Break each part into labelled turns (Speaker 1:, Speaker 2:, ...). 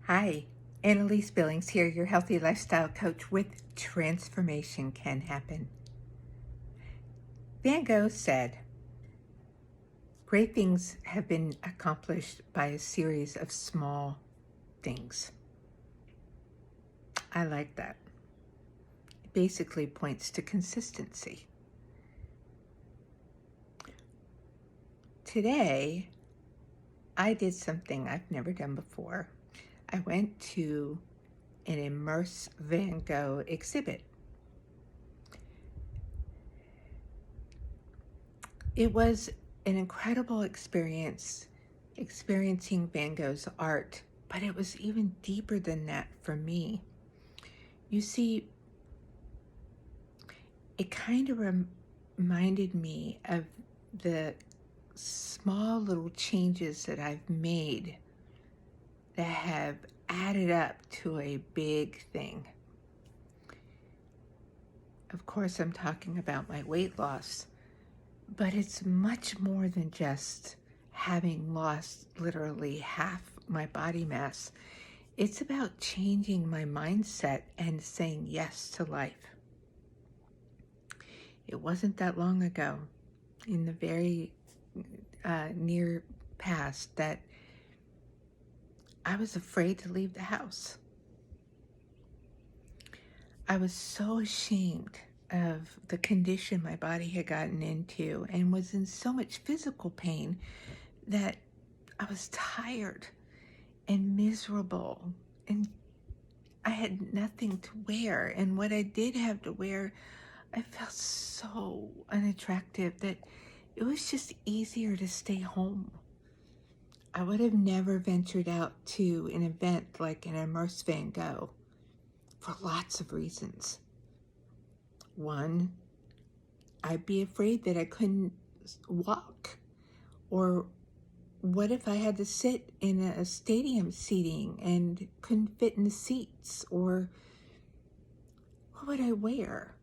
Speaker 1: Hi, Anneliese Billings here, your healthy lifestyle coach with Transformation Can Happen. Van Gogh said, "Great things have been accomplished by a series of small things." I like that. It basically points to consistency. Today, I did something I've never done before. I went to an Immerse Van Gogh exhibit. It was an incredible experience experiencing Van Gogh's art, but it was even deeper than that for me. You see, it kind of reminded me of the small little changes that I've made that have added up to a big thing. Of course, I'm talking about my weight loss, but it's much more than just having lost literally half my body mass. It's about changing my mindset and saying yes to life. It wasn't that long ago, in the very near past, that I was afraid to leave the house. I was so ashamed of the condition my body had gotten into and was in so much physical pain that I was tired and miserable, and I had nothing to wear. And what I did have to wear, I felt so unattractive that it was just easier to stay home. I would have never ventured out to an event like an Immerse Van Gogh for lots of reasons. One, I'd be afraid that I couldn't walk. Or what if I had to sit in a stadium seating and couldn't fit in the seats? Or what would I wear?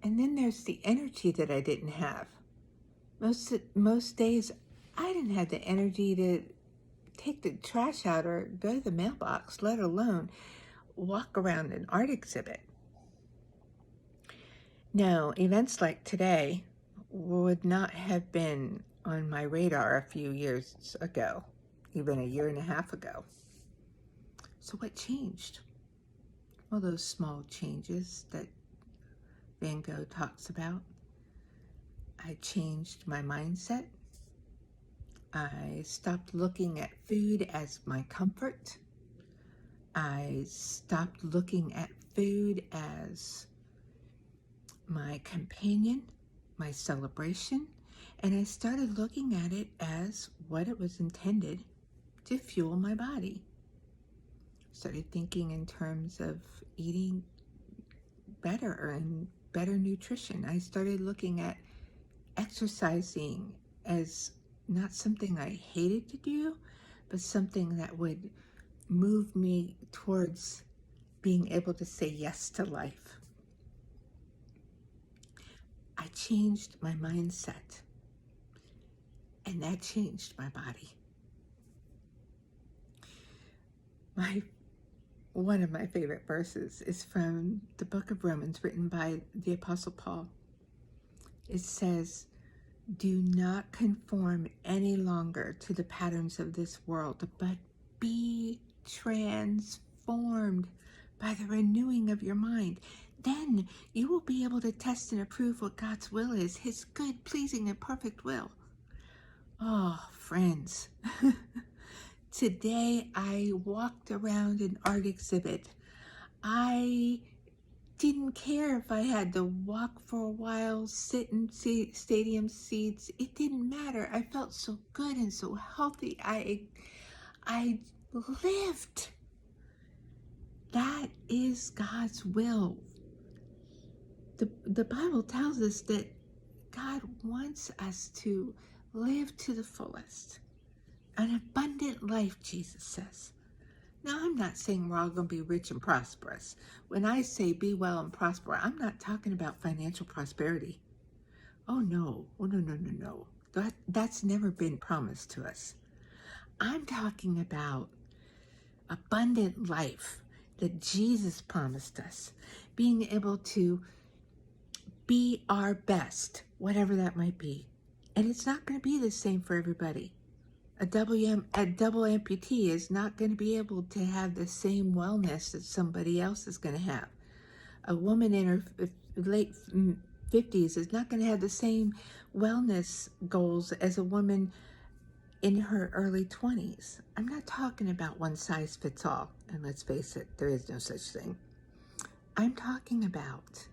Speaker 1: And then there's the energy that I didn't have. Most days, I didn't have the energy to take the trash out or go to the mailbox, let alone walk around an art exhibit. No, events like today would not have been on my radar a few years ago, even a year and a half ago. So what changed? Well, those small changes that Van Gogh talks about. I changed my mindset. I stopped looking at food as my comfort. I stopped looking at food as my companion, my celebration, and I started looking at it as what it was intended to fuel my body. Started thinking in terms of eating better and better nutrition. I started looking at exercising as not something I hated to do, but something that would move me towards being able to say yes to life. I changed my mindset, and that changed my body. One of my favorite verses is from the book of Romans, written by the Apostle Paul. It says, "Do not conform any longer to the patterns of this world, but be transformed by the renewing of your mind. Then you will be able to test and approve what God's will is, his good, pleasing, and perfect will." Oh, friends, today I walked around an art exhibit. I didn't care if I had to walk for a while, sit in stadium seats. It didn't matter. I felt so good and so healthy. I lived. That is God's will. The Bible tells us that God wants us to live to the fullest. An abundant life, Jesus says. Now, I'm not saying we're all going to be rich and prosperous. When I say be well and prosper, I'm not talking about financial prosperity. Oh, no. Oh, no, no, no, no. That's never been promised to us. I'm talking about abundant life that Jesus promised us, being able to be our best, whatever that might be. And it's not going to be the same for everybody. A double amputee is not going to be able to have the same wellness that somebody else is going to have. A woman in her late 50s is not going to have the same wellness goals as a woman in her early 20s. I'm not talking about one size fits all, and let's face it, there is no such thing. I'm talking about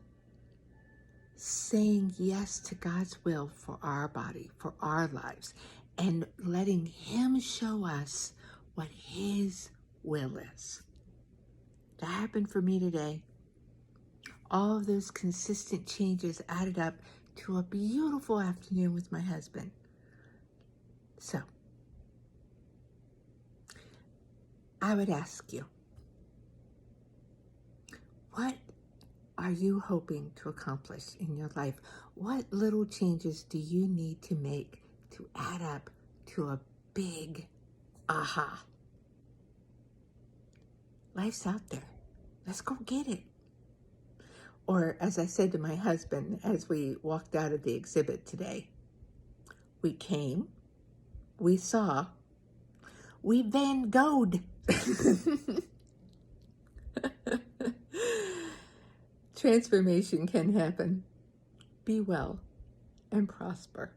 Speaker 1: saying yes to God's will for our body, for our lives, and letting Him show us what His will is. That happened for me today. All of those consistent changes added up to a beautiful afternoon with my husband. So, I would ask you, what are you hoping to accomplish in your life? What little changes do you need to make to add up to a big aha? Life's out there. Let's go get it. Or as I said to my husband as we walked out of the exhibit today, we came, we saw, we Van Gogh'd. Transformation can happen. Be well and prosper.